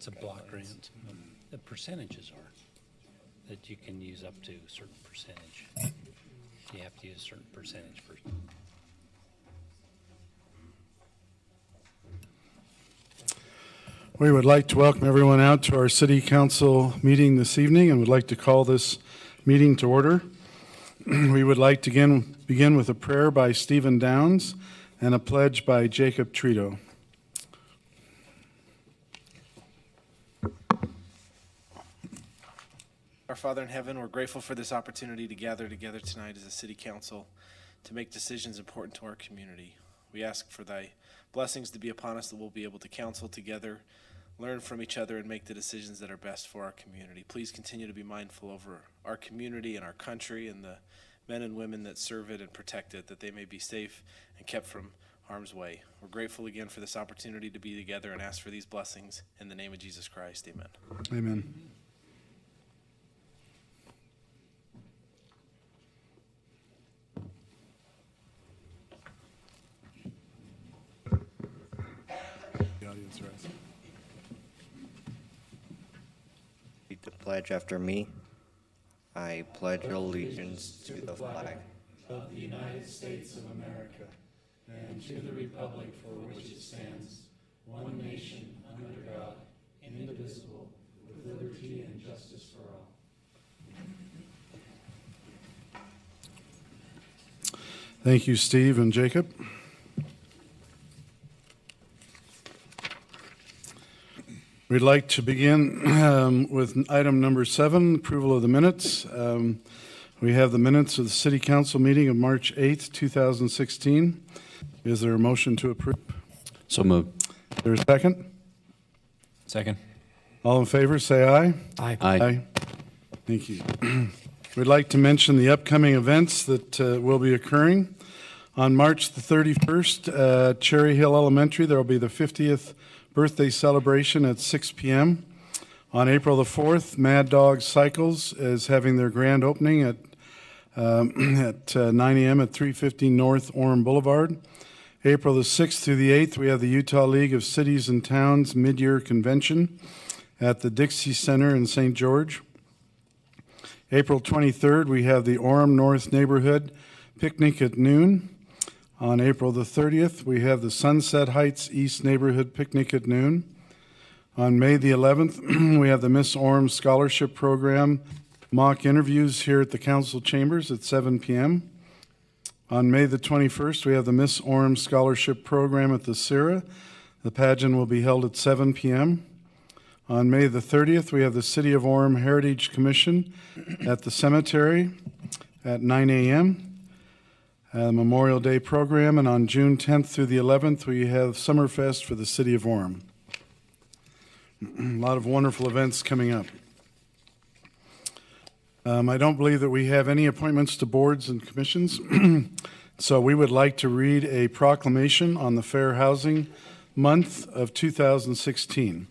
It's a block grant. The percentages are that you can use up to a certain percentage. You have to use a certain percentage for. We would like to welcome everyone out to our City Council meeting this evening and would like to call this meeting to order. We would like to begin with a prayer by Stephen Downs and a pledge by Jacob Trito. Our Father in heaven, we're grateful for this opportunity to gather together tonight as a city council to make decisions important to our community. We ask for thy blessings to be upon us, that we'll be able to counsel together, learn from each other, and make the decisions that are best for our community. Please continue to be mindful over our community and our country and the men and women that serve it and protect it, that they may be safe and kept from harm's way. We're grateful again for this opportunity to be together and ask for these blessings in the name of Jesus Christ. Amen. Amen. Read the pledge after me. I pledge allegiance to the flag of the United States of America and to the republic for which it stands, one nation under God, indivisible, with liberty and justice for all. Thank you, Steve and Jacob. We'd like to begin with item number 7, approval of the minutes. We have the minutes of the City Council meeting of March 8th, 2016. Is there a motion to approve? So moved. Is there a second? Second. All in favor, say aye. Aye. Thank you. We'd like to mention the upcoming events that will be occurring. On March the 31st, Cherry Hill Elementary, there will be the 50th birthday celebration at 6 p.m. On April the 4th, Mad Dog Cycles is having their grand opening at 9 a.m. at 350 North Orem Boulevard. April the 6th through the 8th, we have the Utah League of Cities and Towns Mid-Year Convention at the Dixie Center in St. George. April 23rd, we have the Orem North Neighborhood Picnic at noon. On April the 30th, we have the Sunset Heights East Neighborhood Picnic at noon. On May the 11th, we have the Miss Orem Scholarship Program mock interviews here at the Council Chambers at 7 p.m. On May the 21st, we have the Miss Orem Scholarship Program at the Sierra. The pageant will be held at 7 p.m. On May the 30th, we have the City of Orem Heritage Commission at the cemetery at 9 a.m. Memorial Day program, and on June 10th through the 11th, we have Summerfest for the City of Orem. A lot of wonderful events coming up. I don't believe that we have any appointments to boards and commissions, so we would like to read a proclamation on the Fair Housing Month of 2016.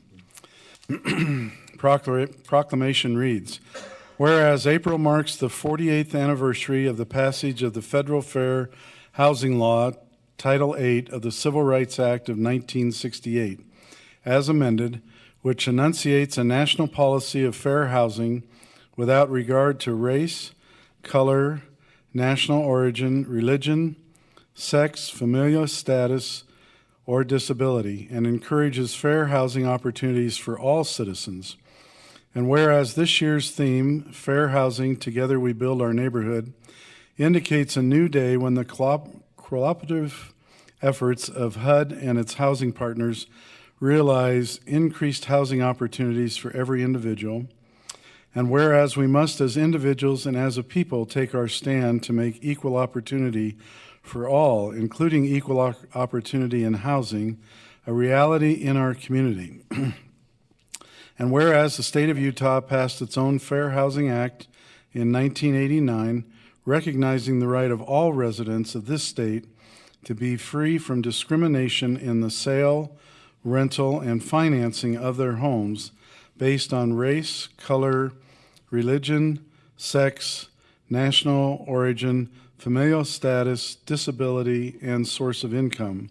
Proclamation reads, whereas April marks the 48th anniversary of the passage of the Federal Fair Housing Law, Title 8 of the Civil Rights Act of 1968, as amended, which enunciates a national policy of fair housing without regard to race, color, national origin, religion, sex, familial status, or disability, and encourages fair housing opportunities for all citizens. And whereas this year's theme, Fair Housing, Together We Build Our Neighborhood, indicates a new day when the cooperative efforts of HUD and its housing partners realize increased housing opportunities for every individual. And whereas we must, as individuals and as a people, take our stand to make equal opportunity for all, including equal opportunity in housing, a reality in our community. And whereas the state of Utah passed its own Fair Housing Act in 1989, recognizing the right of all residents of this state to be free from discrimination in the sale, rental, and financing of their homes based on race, color, religion, sex, national origin, familial status, disability, and source of income.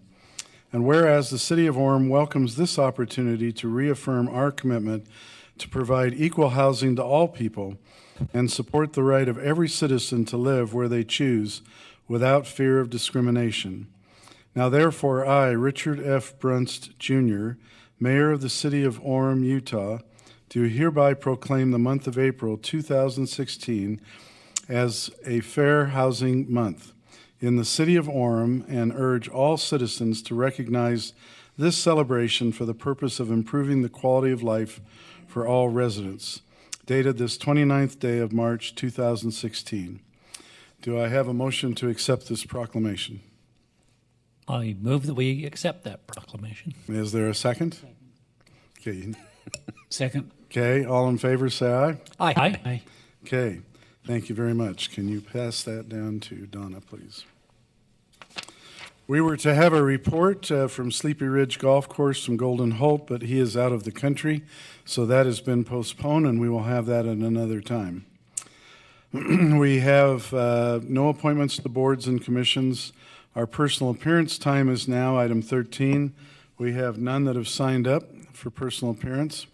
And whereas the City of Orem welcomes this opportunity to reaffirm our commitment to provide equal housing to all people and support the right of every citizen to live where they choose without fear of discrimination. Now therefore I, Richard F. Brunst, Jr., Mayor of the City of Orem, Utah, do hereby proclaim the month of April 2016 as a Fair Housing Month in the City of Orem and urge all citizens to recognize this celebration for the purpose of improving the quality of life for all residents. Dated this 29th day of March 2016. Do I have a motion to accept this proclamation? I move that we accept that proclamation. Is there a second? Okay. Second. Okay, all in favor say aye. Aye. Okay, thank you very much. Can you pass that down to Donna, please? We were to have a report from Sleepy Ridge Golf Course from Golden Hope, but he is out of the country, so that has been postponed, and we will have that at another time. We have no appointments to boards and commissions. Our personal appearance time is now item 13. We have none that have signed up for personal appearance,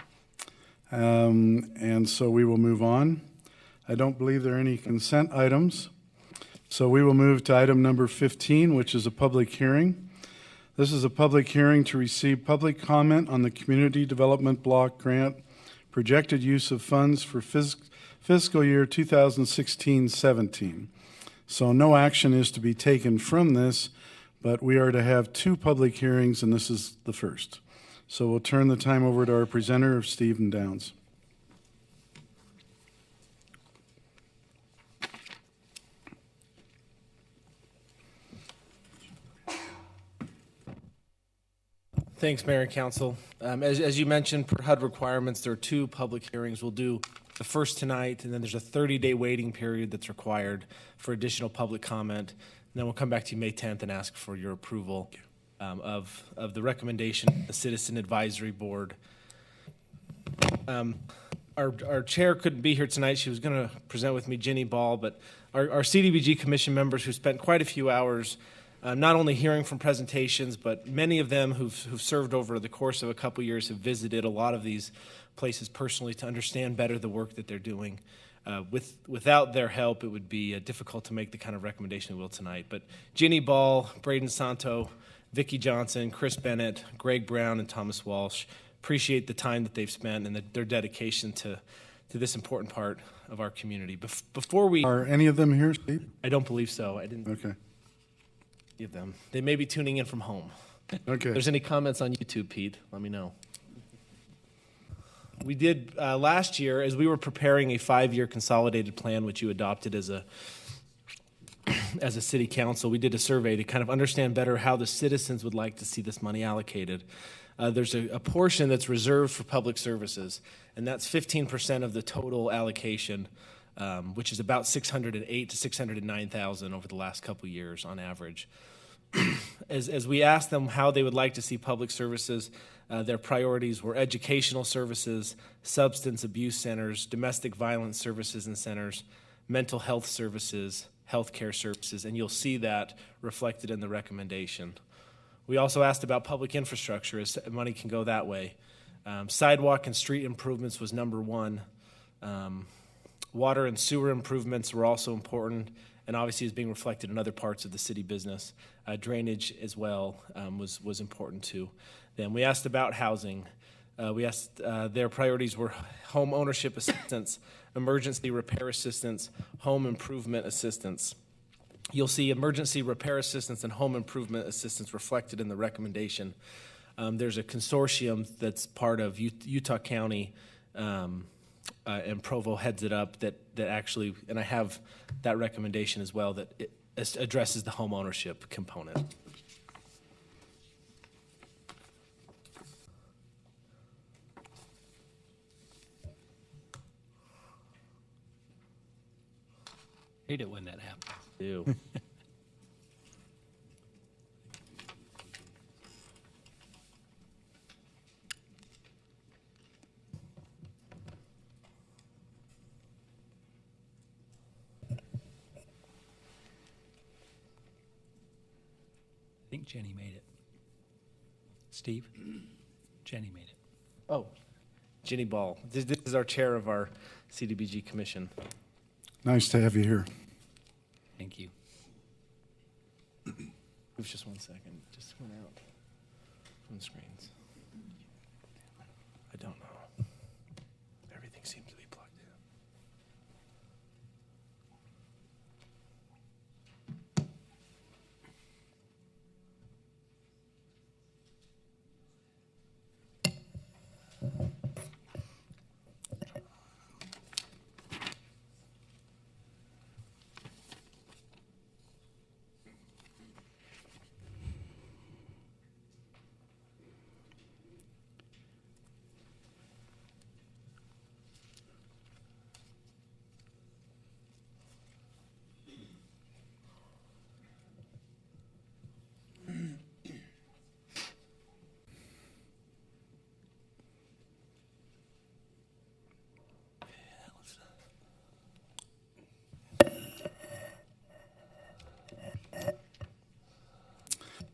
and so we will move on. I don't believe there are any consent items. So we will move to item number 15, which is a public hearing. This is a public hearing to receive public comment on the Community Development Block Grant projected use of funds for fiscal year 2016-17. So no action is to be taken from this, but we are to have two public hearings, and this is the first. So we'll turn the time over to our presenter, Stephen Downs. Thanks, Mayor and Council. As you mentioned, per HUD requirements, there are 2 public hearings. We'll do the first tonight, and then there's a 30-day waiting period that's required for additional public comment. And then we'll come back to you May 10th and ask for your approval of the recommendation, the Citizen Advisory Board. Our chair couldn't be here tonight. She was going to present with me, Jenny Ball, but our CDBG commission members who spent quite a few hours not only hearing from presentations, but many of them who've served over the course of a couple years have visited a lot of these places personally to understand better the work that they're doing. Without their help, it would be difficult to make the kind of recommendation we will tonight. But Jenny Ball, Braden Santo, Vicki Johnson, Chris Bennett, Greg Brown, and Thomas Walsh appreciate the time that they've spent and their dedication to this important part of our community. Before we... Are any of them here, Steve? I don't believe so. I didn't Okay. give them. They may be tuning in from home. Okay. If there's any comments on YouTube, Pete, let me know. We did last year, as we were preparing a 5-year consolidated plan, which you adopted as a city council, we did a survey to kind of understand better how the citizens would like to see this money allocated. There's a portion that's reserved for public services, and that's 15% of the total allocation, which is about $608,000 to $609,000 over the last couple years on average. As we asked them how they would like to see public services, their priorities were educational services, substance abuse centers, domestic violence services and centers, mental health services, healthcare services, and you'll see that reflected in the recommendation. We also asked about public infrastructure, as money can go that way. Sidewalk and street improvements was number 1. Water and sewer improvements were also important, and obviously is being reflected in other parts of the city business. Drainage as well was important too. Then we asked about housing. We asked their priorities were home ownership assistance, emergency repair assistance, home improvement assistance. You'll see emergency repair assistance and home improvement assistance reflected in the recommendation. There's a consortium that's part of Utah County, and Provo heads it up, that actually, and I have that recommendation as well, that it addresses the home ownership component. Hate it when that happens. Ew. I think Jenny made it. Steve? Jenny made it. Oh, Jenny Ball. This is our chair of our CDBG commission. Nice to have you here. Thank you. It was just 1 second. Just went out from the screens. I don't know. Everything seems to be plugged in.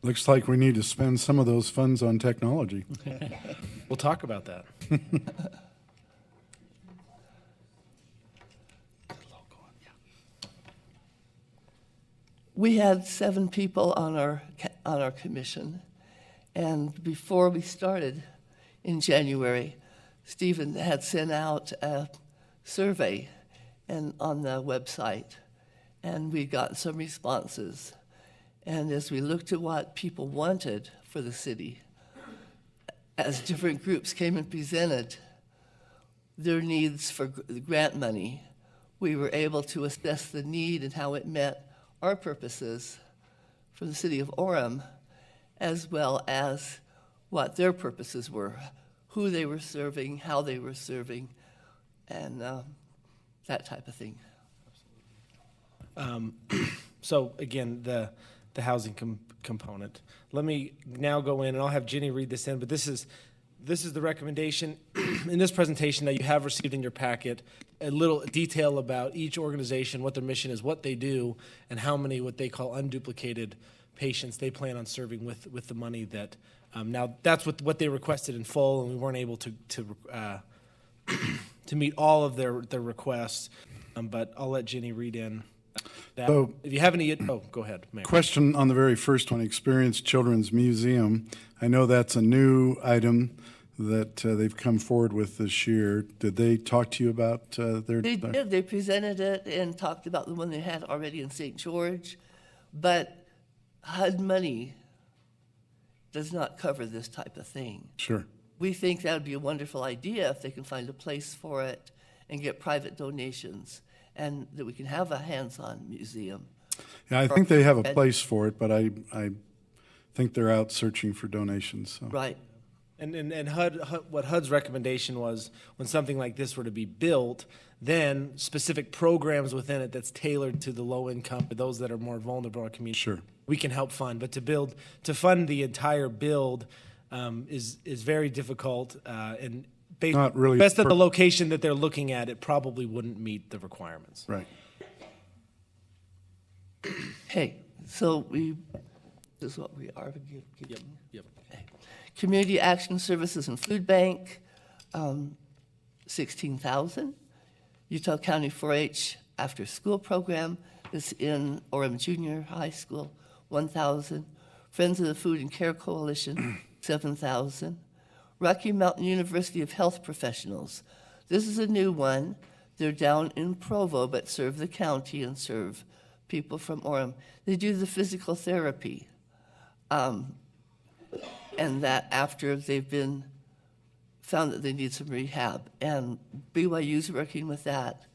Looks like we need to spend some of those funds on technology. We'll talk about that. We had 7 people on our commission, and before we started in January, Stephen had sent out a survey on the website, and we got some responses. And as we looked at what people wanted for the city, as different groups came and presented their needs for grant money, we were able to assess the need and how it met our purposes for the city of Orem, as well as what their purposes were, who they were serving, how they were serving, and that type of thing. So again, the housing component. Let me now go in, and I'll have Jenny read this in, but this is the recommendation in this presentation that you have received in your packet, a little detail about each organization, what their mission is, what they do, and how many what they call unduplicated patients they plan on serving with the money that, now that's what they requested in full, and we weren't able to to meet all of their requests, but I'll let Jenny read in that. So- If you have any, go ahead, Mayor. Question on the very first one, Experience Children's Museum. I know that's a new item that they've come forward with this year. Did they talk to you about their? They did. They presented it and talked about the one they had already in St. George, but HUD money does not cover this type of thing. Sure. We think that would be a wonderful idea if they can find a place for it and get private donations, and that we can have a hands-on museum. Yeah, I think they have a place for it, but I think they're out searching for donations. So. Right. And HUD, what HUD's recommendation was, when something like this were to be built, then specific programs within it that's tailored to the low income, or those that are more vulnerable in our community. Sure. We can help fund, but to fund the entire build is very difficult, and based Not really best of the location that they're looking at, it probably wouldn't meet the requirements. Right. Okay, so this is what we are. Yep. Okay. Community Action Services and Food Bank, $16,000. Utah County 4-H After School Program is in Orem Junior High School, $1,000. Friends of the Food and Care Coalition, $7,000. Rocky Mountain University of Health Professionals. This is a new one. They're down in Provo, but serve the county and serve people from Orem. They do the physical therapy. And that after they've been found that they need some rehab. And BYU's working with that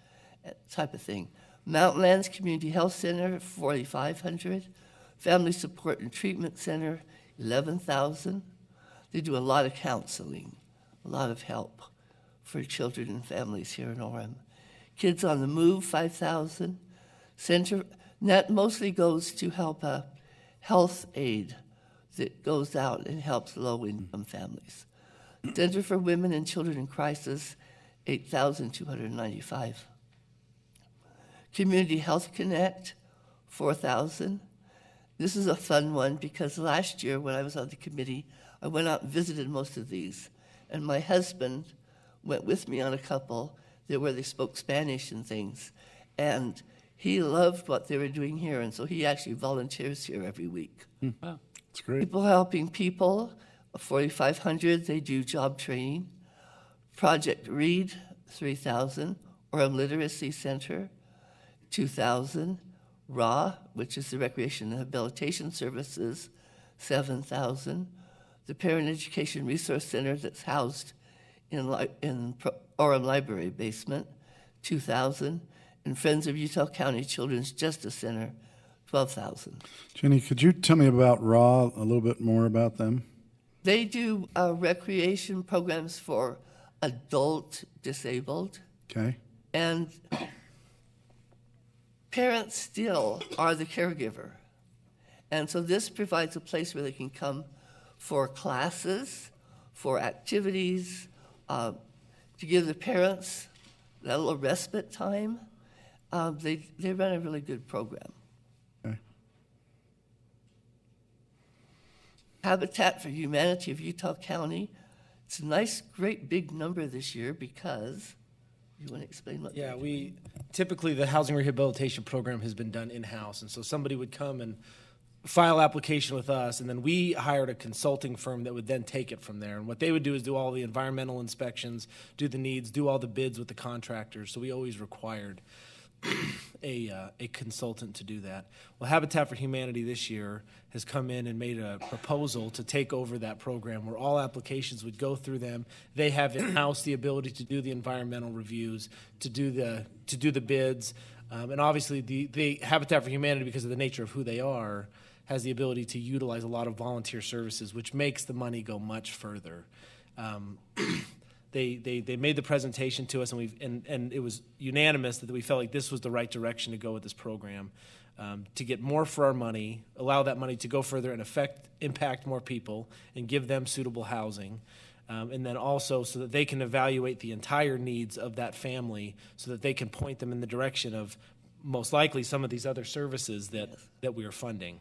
type of thing. Mountainlands Community Health Center, $4,500. Family Support and Treatment Center, $11,000. They do a lot of counseling, a lot of help for children and families here in Orem. Kids on the Move, $5,000. Center, that mostly goes to help a health aid that goes out and helps low-income families. Center for Women and Children in Crisis, $8,295. Community Health Connect, $4,000. This is a fun one because last year when I was on the committee, I went out and visited most of these, and my husband went with me on a couple where they spoke Spanish and things, and he loved what they were doing here, and so he actually volunteers here every week. Wow. That's great. People Helping People, $4,500. They do job training. Project Read, $3,000. Orem Literacy Center, $2,000. RAW, which is the Recreation and Rehabilitation Services, $7,000. The Parent Education Resource Center that's housed in Orem Library basement, $2,000. And Friends of Utah County Children's Justice Center, $12,000. Jenny, could you tell me about RAW, a little bit more about them? They do recreation programs for adult disabled, Okay. and parents still are the caregiver. And so this provides a place where they can come for classes, for activities, to give the parents that little respite time. They run a really good program. Okay. Habitat for Humanity of Utah County. It's a nice, great, big number this year because, you want to explain what? Yeah, we typically the housing rehabilitation program has been done in-house, and so somebody would come and file application with us, and then we hired a consulting firm that would then take it from there. And what they would do is do all the environmental inspections, do the needs, do all the bids with the contractors. So we always required a consultant to do that. Well, Habitat for Humanity this year has come in and made a proposal to take over that program where all applications would go through them. They have in-house the ability to do the environmental reviews, to do the bids, and obviously the Habitat for Humanity, because of the nature of who they are, has the ability to utilize a lot of volunteer services, which makes the money go much further. They made the presentation to us, and it was unanimous that we felt like this was the right direction to go with this program, to get more for our money, allow that money to go further and impact more people, and give them suitable housing. And then also so that they can evaluate the entire needs of that family so that they can point them in the direction of most likely some of these other services that we are funding.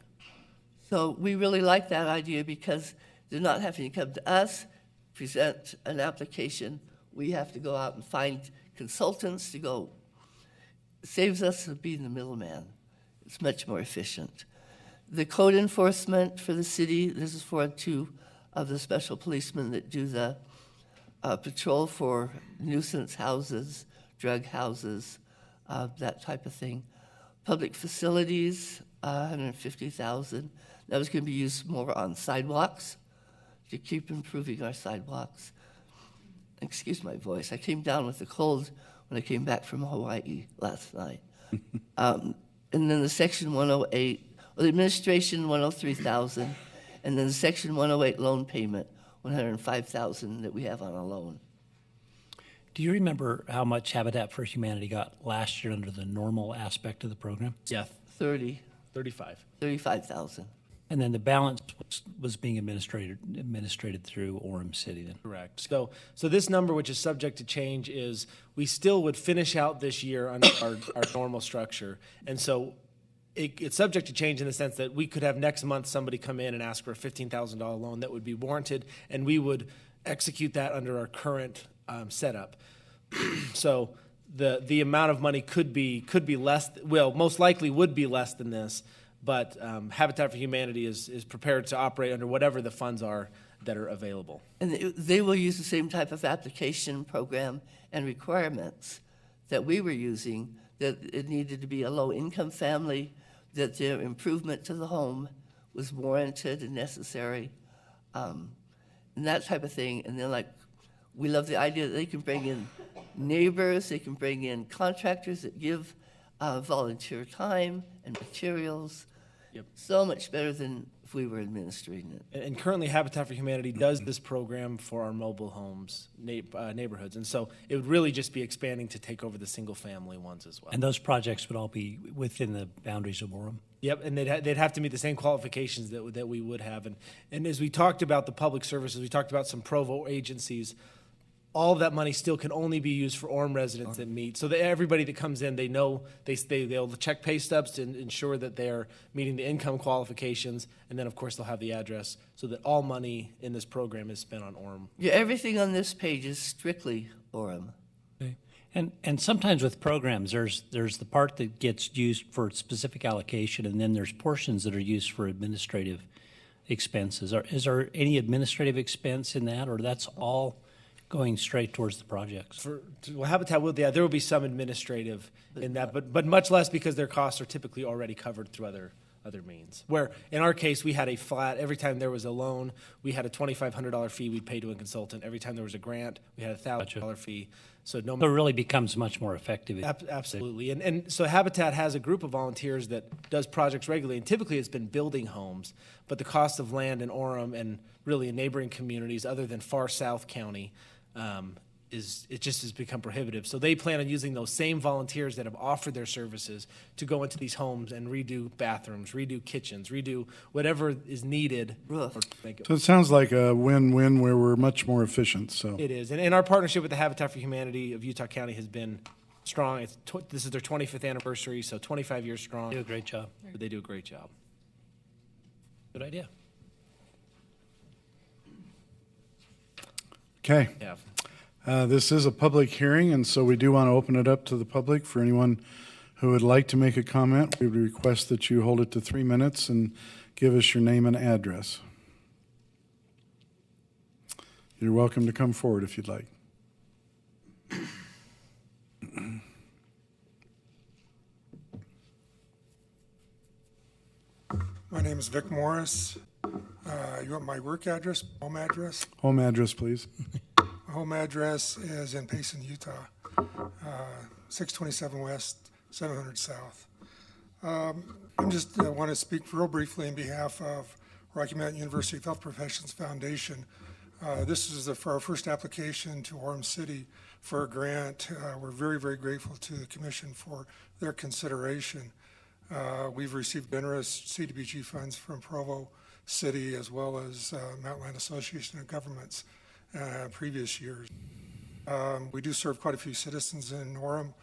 So we really like that idea because they're not having to come to us, present an application. We have to go out and find consultants to go. It saves us from being the middleman. It's much more efficient. The code enforcement for the city, this is for two of the special policemen that do the patrol for nuisance houses, drug houses, that type of thing. Public facilities, $150,000. That was going to be used more on sidewalks, to keep improving our sidewalks. Excuse my voice. I came down with a cold when I came back from Hawaii last night. And then the Section 108, the administration, $103,000, and then the Section 108 loan payment, $105,000 that we have on a loan. Do you remember how much Habitat for Humanity got last year under the normal aspect of the program? Yeah, 35,000. And then the balance was being administrated through Orem City then? correct. So this number, which is subject to change, is we still would finish out this year under our normal structure. And so it's subject to change in the sense that we could have next month somebody come in and ask for a $15,000 loan that would be warranted, and we would execute that under our current setup. So the amount of money could be less, well, most likely would be less than this, but Habitat for Humanity is prepared to operate under whatever the funds are that are available. And they will use the same type of application program and requirements that we were using, that it needed to be a low-income family, that their improvement to the home was warranted and necessary, and that type of thing. And then, we love the idea that they can bring in neighbors, they can bring in contractors that give volunteer time and materials. Yep. So much better than if we were administrating it. And currently, Habitat for Humanity does this program for our mobile homes, neighborhoods. And so it would really just be expanding to take over the single-family ones as well. And those projects would all be within the boundaries of Orem? Yep, and they'd have to meet the same qualifications that we would have. And as we talked about the public services, we talked about some Provo agencies. All of that money still can only be used for Orem residents that meet. So that everybody that comes in, they know they'll check pay stubs to ensure that they're meeting the income qualifications, and then of course they'll have the address, so that all money in this program is spent on Orem. Yeah, everything on this page is strictly Orem. Okay. And sometimes with programs, there's the part that gets used for specific allocation, and then there's portions that are used for administrative expenses. Is there any administrative expense in that, or that's all going straight towards the projects? Habitat will, there will be some administrative in that, but much less because their costs are typically already covered through other means. Where in our case, we had a flat, every time there was a loan, we had a $2,500 fee we'd pay to a consultant. Every time there was a grant, we had a $1,000 fee. So So it really becomes much more effective. Absolutely. And so Habitat has a group of volunteers that does projects regularly, and typically it's been building homes, but the cost of land in Orem and really in neighboring communities other than far South County it just has become prohibitive. So they plan on using those same volunteers that have offered their services to go into these homes and redo bathrooms, redo kitchens, redo whatever is needed. Rough. So it sounds like a win-win where we're much more efficient, so. It is. And our partnership with the Habitat for Humanity of Utah County has been strong. This is their 25th anniversary, so 25 years strong. They do a great job. But they do a great job. Good idea. Okay. Yeah. This is a public hearing, and so we do want to open it up to the public. For anyone who would like to make a comment, we would request that you hold it to 3 minutes and give us your name and address. You're welcome to come forward if you'd like. My name is Vic Morris. You want my work address, home address? Home address, please. My home address is in Payson, Utah, 627 West, 700 South. I just want to speak real briefly on behalf of Rocky Mountain University Health Professions Foundation. This is for our first application to Orem City for a grant. We're very, very grateful to the commission for their consideration. We've received generous CDBG funds from Provo City as well as Mountain Association of Governments previous years. We do serve quite a few citizens in Orem.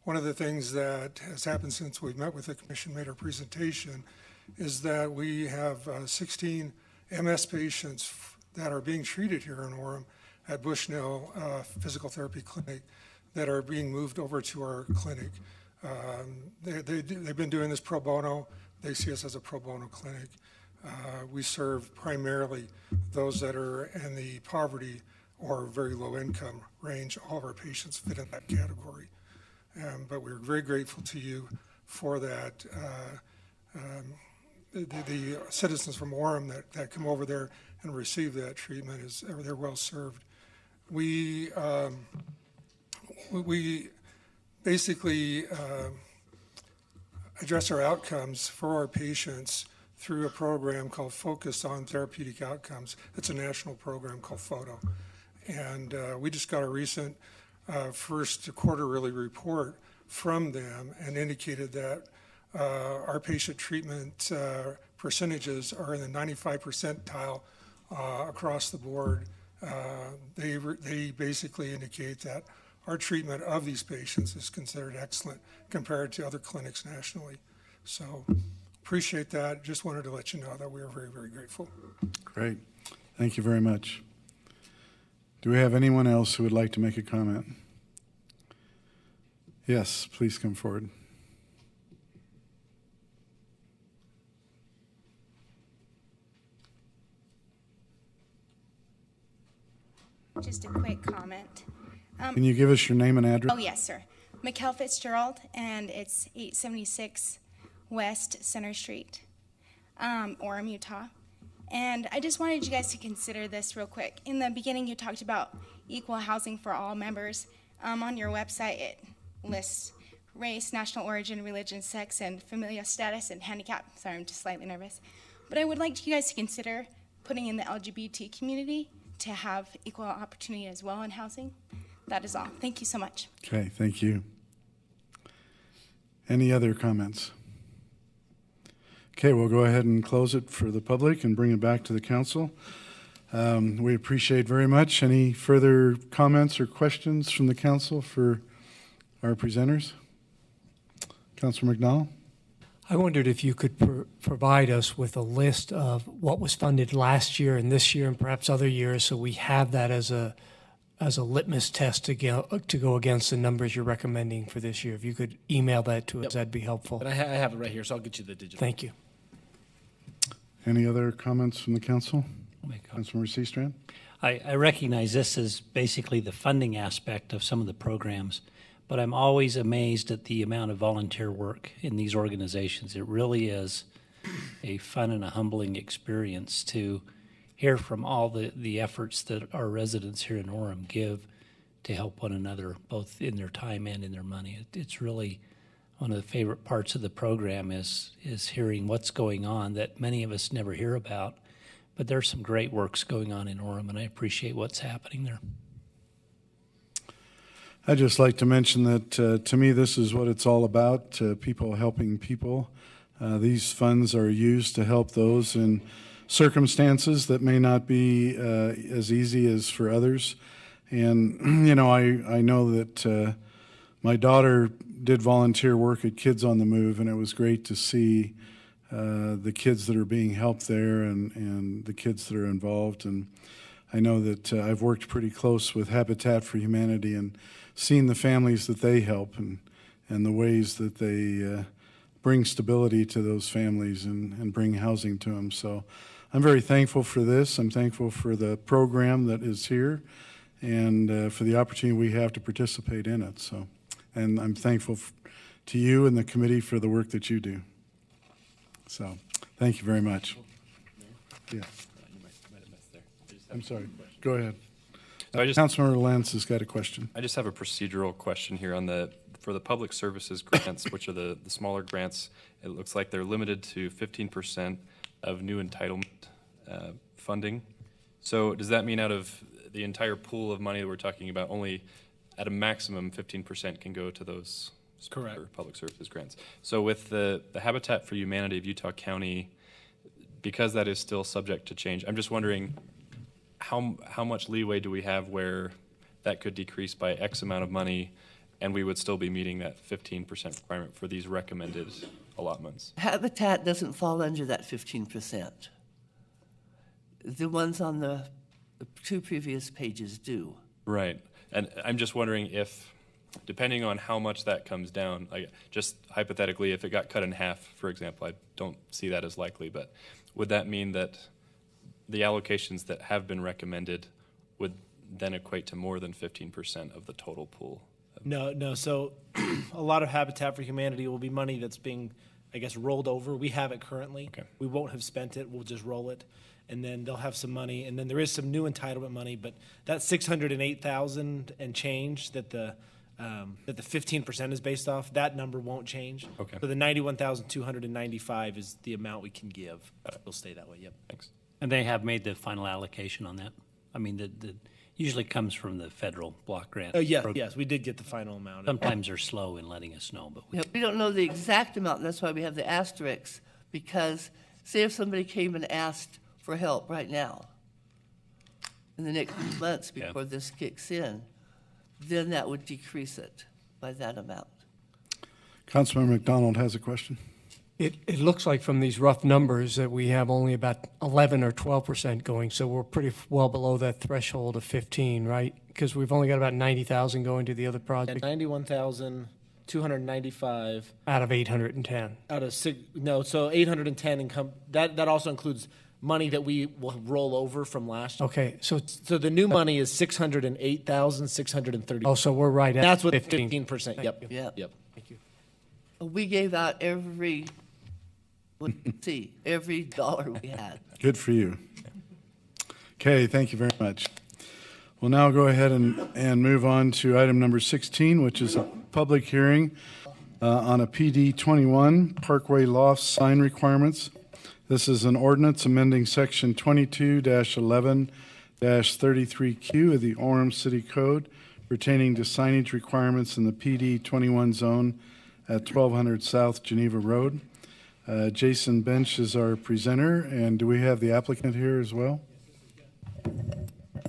One of the things that has happened since we've met with the commission, made our presentation, is that we have 16 MS patients that are being treated here in Orem at Bushnell Physical Therapy Clinic that are being moved over to our clinic. They've been doing this pro bono. They see us as a pro bono clinic. We serve primarily those that are in the poverty or very low income range. All of our patients fit in that category. But we're very grateful to you for that. The citizens from Orem that come over there and receive that treatment, they're well served. We basically address our outcomes for our patients through a program called Focus on Therapeutic Outcomes. It's a national program called FOTO. And we just got a recent first quarterly report from them and indicated that our patient treatment percentages are in the 95 percentile across the board. They basically indicate that our treatment of these patients is considered excellent compared to other clinics nationally. So appreciate that. Just wanted to let you know that we are very, very grateful. Great. Thank you very much. Do we have anyone else who would like to make a comment? Yes, please come forward. Just a quick comment. Can you give us your name and address? Oh, yes, sir. Mikkel Fitzgerald, and it's 876 West Center Street, Orem, Utah. And I just wanted you guys to consider this real quick. In the beginning, you talked about equal housing for all members. On your website, it lists race, national origin, religion, sex, and familial status, and handicap. Sorry, I'm just slightly nervous. But I would like you guys to consider putting in the LGBT community to have equal opportunity as well in housing. That is all. Thank you so much. Okay, thank you. Any other comments? Okay, we'll go ahead and close it for the public and bring it back to the council. We appreciate very much. Any further comments or questions from the council for our presenters? Councilor McDowell? I wondered if you could provide us with a list of what was funded last year and this year and perhaps other years, so we have that as a litmus test to go against the numbers you're recommending for this year. If you could email that to us, that'd be helpful. And I have it right here, so I'll get you the digital. Thank you. Any other comments from the council? Councilmember Seastrand? I recognize this as basically the funding aspect of some of the programs, but I'm always amazed at the amount of volunteer work in these organizations. It really is a fun and a humbling experience to hear from all the efforts that our residents here in Orem give to help one another, both in their time and in their money. It's really one of the favorite parts of the program is hearing what's going on that many of us never hear about. But there's some great works going on in Orem, and I appreciate what's happening there. I'd just like to mention that to me this is what it's all about, people helping people. These funds are used to help those in circumstances that may not be as easy as for others. And, you know, I know that my daughter did volunteer work at Kids on the Move, and it was great to see the kids that are being helped there and the kids that are involved. And I know that I've worked pretty close with Habitat for Humanity and seen the families that they help and the ways that they bring stability to those families and bring housing to them. So I'm very thankful for this. I'm thankful for the program that is here and for the opportunity we have to participate in it. So, and I'm thankful to you and the committee for the work that you do. So thank you very much. Yeah. I'm sorry. Go ahead. So Councilmember Lentz has got a question. I just have a procedural question here on the for the public services grants, which are the smaller grants, it looks like they're limited to 15% of new entitlement funding. So does that mean out of the entire pool of money that we're talking about, only at a maximum 15% can go to those Correct. public services grants? So with the Habitat for Humanity of Utah County, because that is still subject to change, I'm just wondering how much leeway do we have where that could decrease by X amount of money and we would still be meeting that 15% requirement for these recommended allotments? Habitat doesn't fall under that 15%. The ones on the 2 previous pages do. Right. And I'm just wondering if, depending on how much that comes down, like just hypothetically, if it got cut in half, for example, I don't see that as likely, but would that mean that the allocations that have been recommended would then equate to more than 15% of the total pool? No. So a lot of Habitat for Humanity will be money that's being, I guess, rolled over. We have it currently. Okay. We won't have spent it. We'll just roll it. And then they'll have some money. And then there is some new entitlement money, but that 608,000 and change that the 15% is based off, that number won't change. Okay. So the 91,295 is the amount we can give. It'll stay that way. Yep. Thanks. And they have made the final allocation on that? I mean, the usually comes from the federal block grant. Yes, we did get the final amount. Sometimes they're slow in letting us know, but Yeah, we don't know the exact amount, and that's why we have the asterisks, because say if somebody came and asked for help right now, in the next few months before this kicks in, then that would decrease it by that amount. Councilmember McDonald has a question. It looks like from these rough numbers that we have only about 11 or 12% going, so we're pretty well below that threshold of 15, right? Because we've only got about 90,000 going to the other project 91,295 out of 810. out of so 810 income. That also includes money that we will roll over from last year. Okay, so So the new money is 608,630. so we're right at That's with 15. 15%. Yep. Yep. Yep. Thank you. We gave out every dollar we had. Good for you. Okay, thank you very much. We'll now go ahead and move on to item number 16, which is a public hearing on a PD 21 Parkway Loft sign requirements. This is an ordinance amending section 22-11-33Q of the Orem City Code pertaining to signage requirements in the PD 21 zone at 1200 South Geneva Road. Jason Bench is our presenter, and do we have the applicant here as well?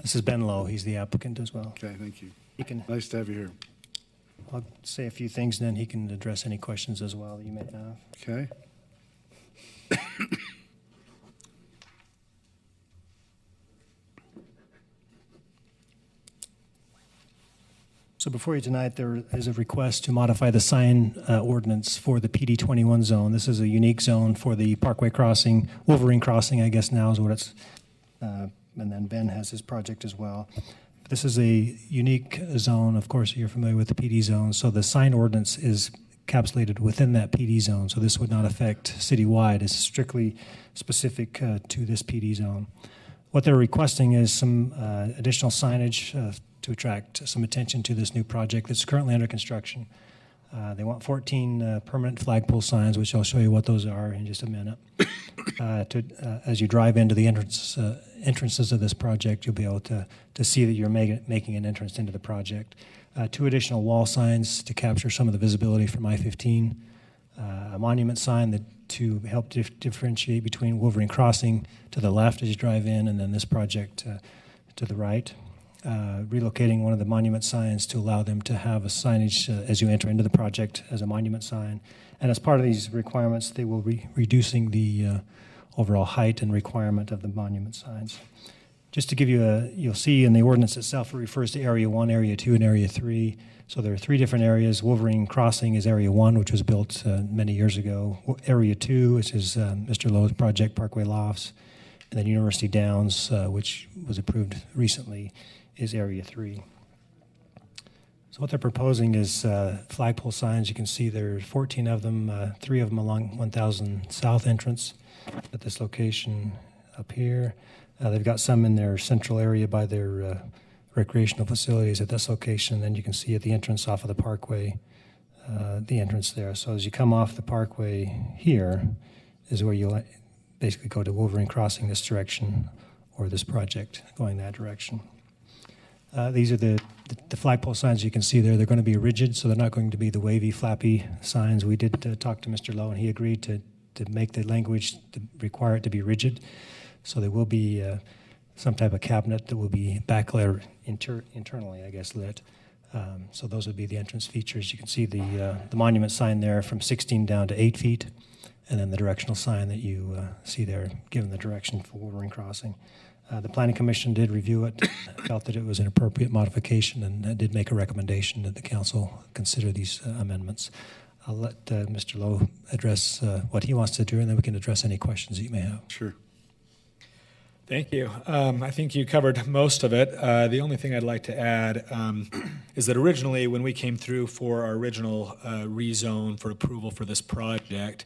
This is Ben Lowe. He's the applicant as well. Okay, thank you. He can, Nice to have you here. I'll say a few things, and then he can address any questions as well that you may have. Okay. So before you tonight, there is a request to modify the sign ordinance for the PD 21 zone. This is a unique zone for the Parkway crossing, Wolverine crossing, I guess now is what it's, and then Ben has his project as well. This is a unique zone. Of course, you're familiar with the PD zone. So the sign ordinance is encapsulated within that PD zone. So this would not affect citywide. It's strictly specific to this PD zone. What they're requesting is some additional signage to attract some attention to this new project that's currently under construction. They want 14 permanent flagpole signs, which I'll show you what those are in just a minute. As you drive into the entrances of this project, you'll be able to see that you're making an entrance into the project. 2 additional wall signs to capture some of the visibility from I-15. A monument sign to help differentiate between Wolverine Crossing to the left as you drive in, and then this project to the right. Relocating one of the monument signs to allow them to have a signage as you enter into the project as a monument sign. And as part of these requirements, they will be reducing the overall height and requirement of the monument signs. Just to give you you'll see in the ordinance itself, it refers to Area 1, Area 2, and Area 3. So there are 3 different areas. Wolverine Crossing is Area 1, which was built many years ago. Area 2, which is Mr. Lowe's project, Parkway Lofts. And then University Downs, which was approved recently, is Area 3. So what they're proposing is flagpole signs. You can see there are 14 of them, 3 of them along 1000 South entrance at this location up here. They've got some in their central area by their recreational facilities at this location. Then you can see at the entrance off of the Parkway the entrance there. So as you come off the Parkway here is where you'll basically go to Wolverine Crossing this direction, or this project going that direction. These are the flagpole signs you can see there. They're going to be rigid, so they're not going to be the wavy, flappy signs. We did talk to Mr. Lowe, and he agreed to make the language to require it to be rigid. So there will be some type of cabinet that will be backlit internally, I guess, lit. So those would be the entrance features. You can see the monument sign there from 16 down to 8 feet, and then the directional sign that you see there, giving the direction for Wolverine Crossing. The Planning Commission did review it, felt that it was an appropriate modification, and did make a recommendation that the council consider these amendments. I'll let Mr. Lowe address what he wants to do, and then we can address any questions that you may have. Sure. Thank you. I think you covered most of it. The only thing I'd like to add is that originally, when we came through for our original rezone for approval for this project,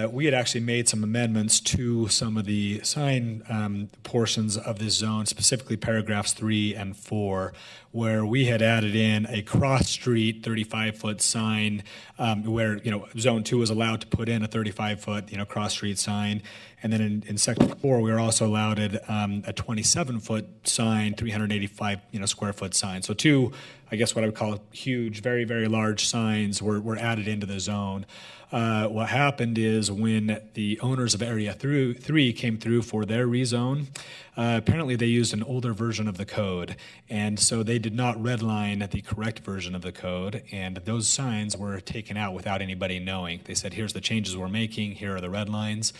we had actually made some amendments to some of the sign portions of this zone, specifically paragraphs 3 and 4, where we had added in a cross-street 35-foot sign, where Zone 2 was allowed to put in a 35-foot cross-street sign. And then in Section 4, we were also allowed a 27-foot sign, 385 square foot sign. So two, I guess what I would call huge, very, very large signs were added into the zone. What happened is when the owners of Area 3 came through for their rezone, apparently they used an older version of the code. And so they did not redline the correct version of the code. And those signs were taken out without anybody knowing. They said, here's the changes we're making. Here are the red lines.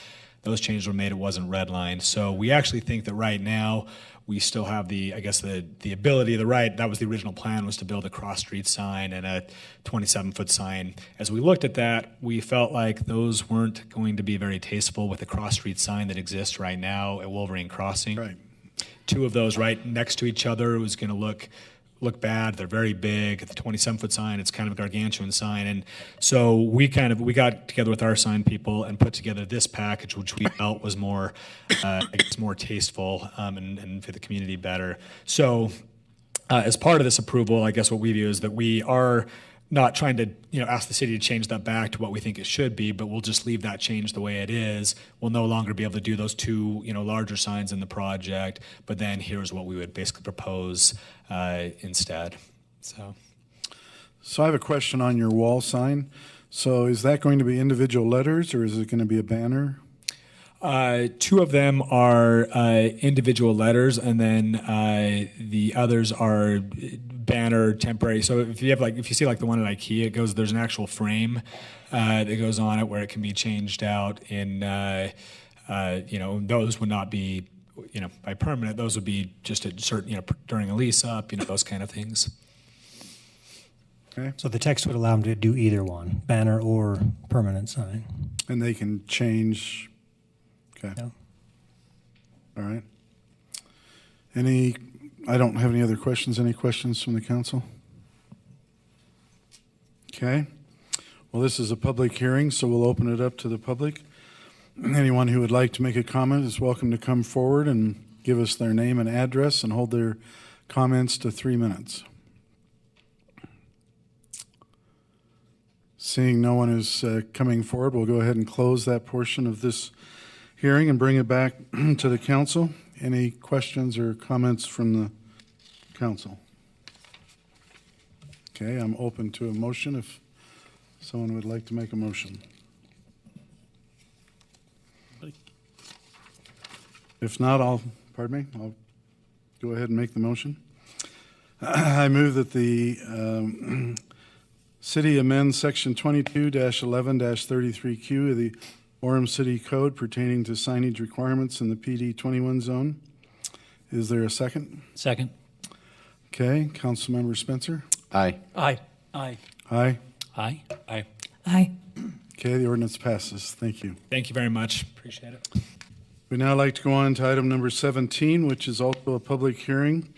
Those changes were made, it wasn't redlined. So we actually think that right now we still have the ability, the right, that was the original plan, was to build a cross-street sign and a 27-foot sign. As we looked at that, we felt like those weren't going to be very tasteful with the cross-street sign that exists right now at Wolverine Crossing. Right. Two of those right next to each other was going to look bad. They're very big. The 27-foot sign, it's kind of a gargantuan sign. And so we got together with our sign people and put together this package, which we felt was more, more tasteful and for the community better. So as part of this approval, I guess what we view is that we are not trying to ask the city to change that back to what we think it should be, but we'll just leave that change the way it is. We'll no longer be able to do those two larger signs in the project, but then here's what we would basically propose instead. So I have a question on your wall sign. So is that going to be individual letters, or is it going to be a banner? Two of them are individual letters, and then the others are banner temporary. So if you see the one at IKEA, there's an actual frame that goes on it where it can be changed out. In those would not be by permanent. Those would be just a certain during a lease up, those kind of things. Okay. So the text would allow them to do either one, banner or permanent sign. And they can change. Okay. Yeah. All right. I don't have any other questions. Any questions from the council? Okay. Well, this is a public hearing, so we'll open it up to the public. Anyone who would like to make a comment is welcome to come forward and give us their name and address and hold their comments to 3 minutes. Seeing no one is coming forward, we'll go ahead and close that portion of this hearing and bring it back to the council. Any questions or comments from the council? Okay, I'm open to a motion if someone would like to make a motion. If not, I'll go ahead and make the motion. I move that the city amend section 22-11-33Q of the Orem City Code pertaining to signage requirements in the PD 21 zone. Is there a second? Second. Okay, Councilmember Spencer? Aye. Aye. Aye. Aye. Aye. Aye. Aye. Okay, the ordinance passes. Thank you. Thank you very much. Appreciate it. We'd now like to go on to item number 17, which is also a public hearing.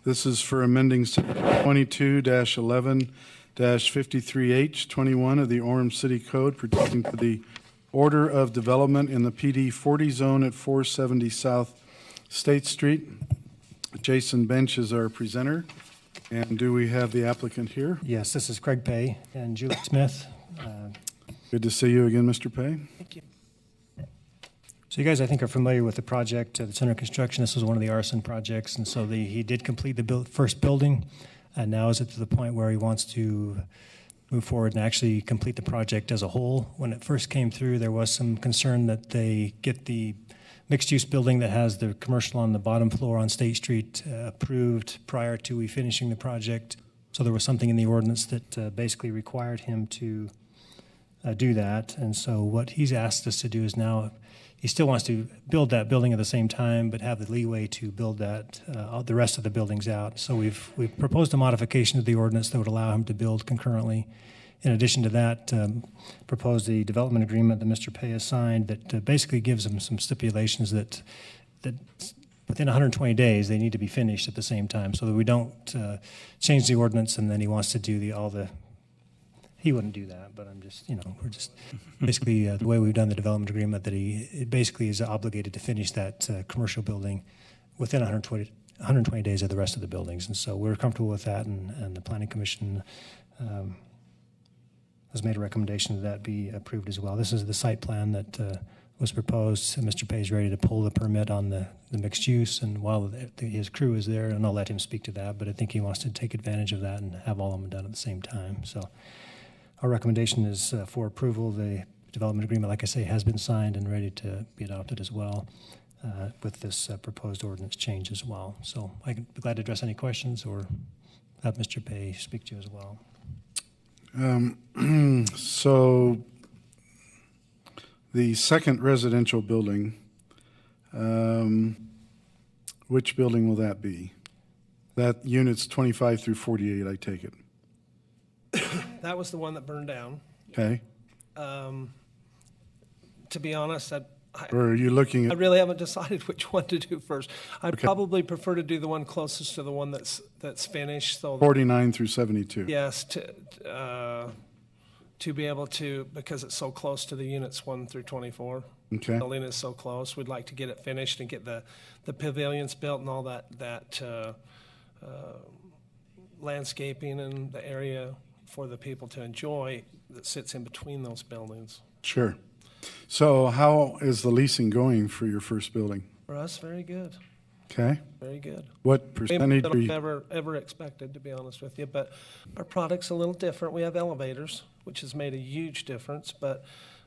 This is for amending 22-11-53H21 of the Orem City Code pertaining to the order of development in the PD 40 zone at 470 South State Street. Jason Bench is our presenter. And do we have the applicant here? Yes, this is Craig Pay and Julie Smith. Good to see you again, Mr. Pay. Thank you. So you guys, I think, are familiar with the project that's under construction. This was one of the arson projects, and so he did complete the first building, and now is it to the point where he wants to move forward and actually complete the project as a whole. When it first came through, there was some concern that they get the mixed-use building that has the commercial on the bottom floor on State Street approved prior to we finishing the project. So there was something in the ordinance that basically required him to do that. And so what he's asked us to do is now, he still wants to build that building at the same time, but have the leeway to build that the rest of the buildings out. So we've proposed a modification to the ordinance that would allow him to build concurrently. In addition to that, proposed the development agreement that Mr. Pay has signed that basically gives him some stipulations that within 120 days they need to be finished at the same time, so that we don't change the ordinance and then he wants to do all the. He wouldn't do that, but I'm just, we're just basically the way we've done the development agreement that he basically is obligated to finish that commercial building within 120 days of the rest of the buildings. And so we're comfortable with that, and the Planning Commission has made a recommendation that be approved as well. This is the site plan that was proposed. Mr. Pay is ready to pull the permit on the mixed use, and while his crew is there, and I'll let him speak to that, but I think he wants to take advantage of that and have all of them done at the same time. So our recommendation is for approval. The development agreement, like I say, has been signed and ready to be adopted as well with this proposed ordinance change as well. So I can be glad to address any questions or have Mr. Pay speak to you as well. So the second residential building, which building will that be? That unit's 25 through 48, I take it. That was the one that burned down. Okay. To be honest, Or are you looking I at, really haven't decided which one to do first. I'd Okay. probably prefer to do the one closest to the one that's finished. So 49 through 72? yes, to be able to, because it's so close to the units 1 through 24. Okay. The building is so close. We'd like to get it finished and get the pavilions built and all that landscaping and the area for the people to enjoy that sits in between those buildings. Sure. So how is the leasing going for your first building? For us, very good. Okay. Very good. What percentage Than are you? I've ever expected, to be honest with you. But our product's a little different. We have elevators, which has made a huge difference. But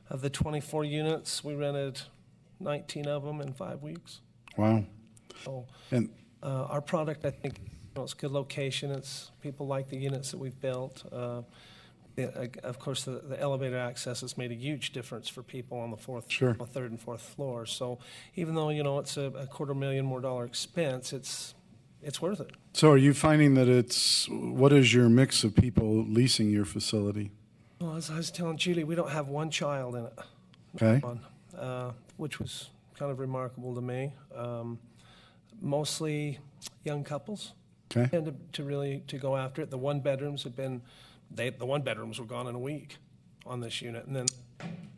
of the 24 units, we rented 19 of them in 5 weeks. Wow. So And our product, I think, it's a good location. People like the units that we've built. Of course, the elevator access has made a huge difference for people on the Sure. third and fourth floor. So even though it's a $250,000 more expense, it's worth it. so are you finding that what is your mix of people leasing your facility? Well, as I was telling Julie, we don't have one child in it. Okay. One, which was kind of remarkable to me. Mostly young couples. Okay. Tend to go after it. The one bedrooms were gone in a week on this unit, and then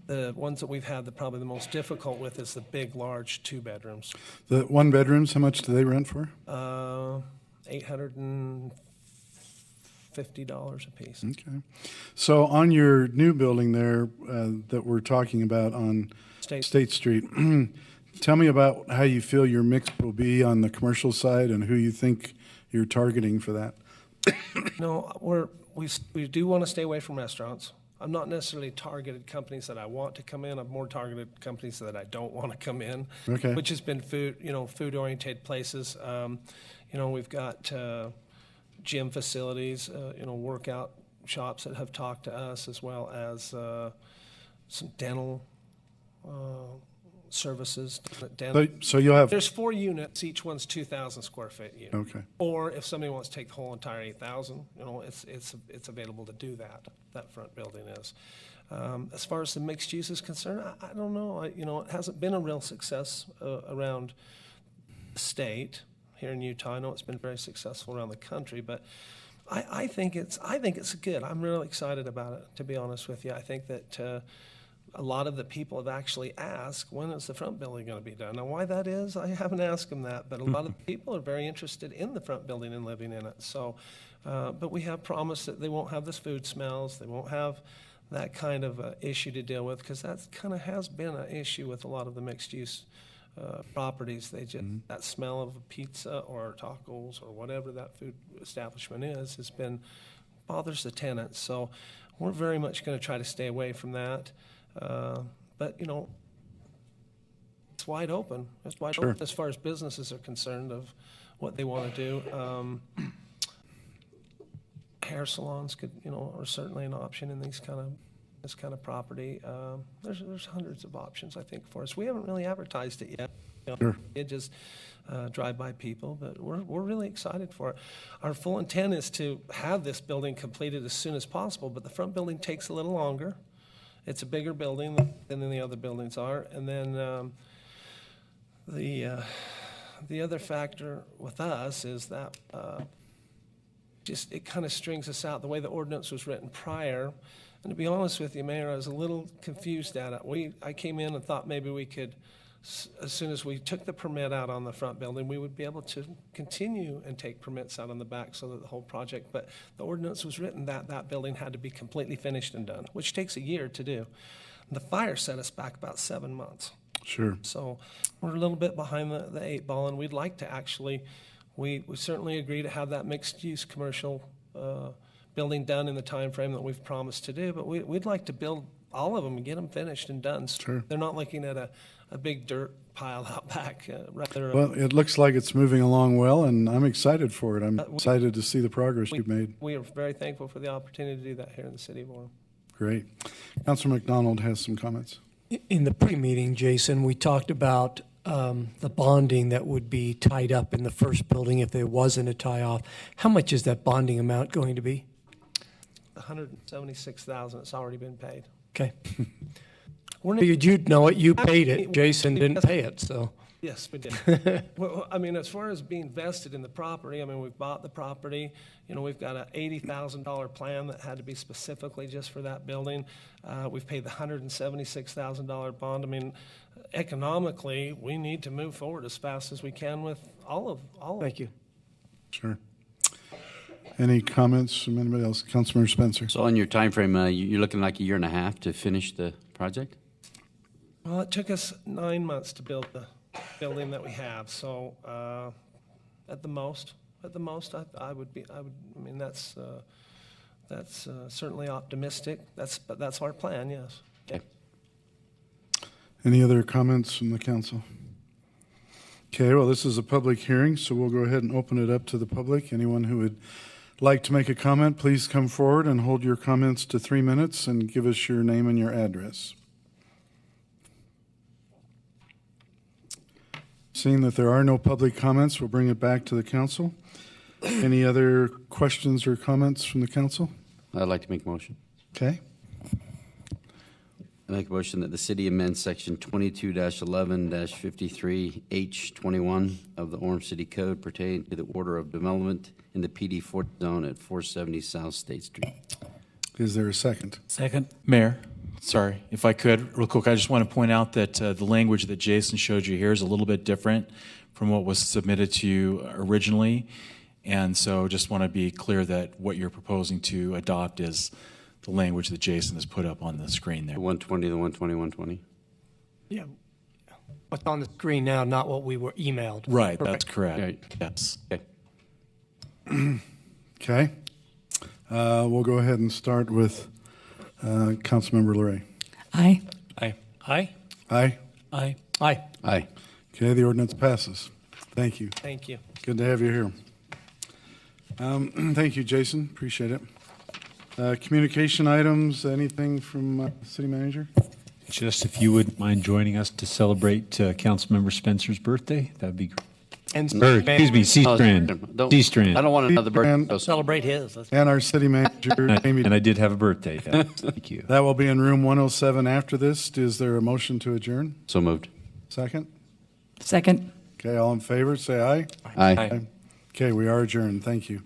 the ones that we've had probably the most difficult with is the big, large 2 bedrooms. The one bedrooms, how much do they rent for? $850 a piece. Okay. So on your new building there that we're talking about on State Street, tell me about how you feel your mix will be on the commercial side and who you think you're targeting for that. No, we do want to stay away from restaurants. I'm not necessarily targeted companies that I want to come in. I'm more targeted companies that I don't want to come in. Okay. Which has been food-oriented places. We've got gym facilities, workout shops that have talked to us, as well as some dental services. So you'll have, There's 4 units. Each one's 2,000 square feet unit. okay. Or if somebody wants to take the whole entire 8,000, it's available to do that. That front building is. As far as the mixed use is concerned, I don't know. It hasn't been a real success around the state here in Utah. I know it's been very successful around the country, but I think it's good. I'm really excited about it, to be honest with you. I think that a lot of the people have actually asked, when is the front building going to be done? Now, why that is, I haven't asked them that, but a lot of the people are very interested in the front building and living in it. So, but we have promised that they won't have this food smells, they won't have that kind of issue to deal with, because that kind of has been an issue with a lot of the mixed-use properties. They just, that smell of a pizza or tacos or whatever that food establishment is has been, bothers the tenants. So we're very much going to try to stay away from that. But, you know, it's wide open. It's wide open as far as businesses are concerned of what they want to do. Hair salons could, you know, are certainly an option in this kind of property. There's hundreds of options, I think, for us. We haven't really advertised it yet. You know, it just drive by people, but we're really excited for it. Our full intent is to have this building completed as soon as possible, but the front building takes a little longer. It's a bigger building than the other buildings are. And then the other factor with us is that just it kind of strings us out the way the ordinance was written prior. And to be honest with you, Mayor, I was a little confused at it. I came in and thought maybe we could, as soon as we took the permit out on the front building, we would be able to continue and take permits out on the back so that the whole project, but the ordinance was written that that building had to be completely finished and done, which takes a year to do. The fire set us back about 7 months. Sure. So we're a little bit behind the 8 ball, and we'd like to actually, we certainly agree to have that mixed-use commercial building done in the time frame that we've promised to do, but we'd like to build all of them and get them finished and done. Sure. They're not looking at a big dirt pile out back. Rather, Well, it looks like it's moving along well, and I'm excited for it. I'm excited to see the progress you've made. We are very thankful for the opportunity to do that here in the city of Orem. Great. Councilor McDonald has some comments. In the pre-meeting, Jason, we talked about the bonding that would be tied up in the first building if there wasn't a tie-off. How much is that bonding amount going to be? $176,000. It's already been paid. Okay. Figured you'd know it. You paid it. Jason didn't pay it, so. Yes, we did. Well, I mean, as far as being vested in the property, I mean, we've bought the property. You know, we've got an $80,000 plan that had to be specifically just for that building. We've paid the $176,000 bond. I mean, economically, we need to move forward as fast as we can with all of Thank you. Sure. Any comments from anybody else? Councilmember Spencer. So on your time frame, you're looking like a year and a half to finish the project? Well, it took us 9 months to build the building that we have. So at the most, I mean, that's certainly optimistic. But that's our plan, yes. Okay. Any other comments from the council? Okay, well, this is a public hearing, so we'll go ahead and open it up to the public. Anyone who would like to make a comment, please come forward and hold your comments to 3 minutes and give us your name and your address. Seeing that there are no public comments, we'll bring it back to the council. Any other questions or comments from the council? I'd like to make a motion. Okay. I make a motion that the city amend section 22-11-53H21 of the Orem City Code pertaining to the order of development in the PD 4 zone at 470 South State Street. Is there a second? Second. Mayor, sorry, if I could, real quick, I just want to point out that the language that Jason showed you here is a little bit different from what was submitted to you originally. And so just want to be clear that what you're proposing to adopt is the language that Jason has put up on the screen there. The 120, the 120, 120. Yeah. What's on the screen now, not what we were emailed. Right, that's correct. Right. Yes. Okay. Okay. We'll go ahead and start with Councilmember Luray. Aye. Aye. Aye. Aye. Aye. Aye. Aye. Okay, the ordinance passes. Thank you. Thank you. Good to have you here. Thank you, Jason. Appreciate it. Communication items, anything from City Manager? Just if you wouldn't mind joining us to celebrate Councilmember Spencer's birthday, that'd be great. And Excuse me, C-Strand. C-Strand. I don't want another birthday. Celebrate his. And our City Manager, Amy. And I did have a birthday. Yeah. Thank you. That will be in room 107 after this. Is there a motion to adjourn? So moved. Second? Second. Okay, all in favor, say aye. Aye. Okay, we are adjourned. Thank you.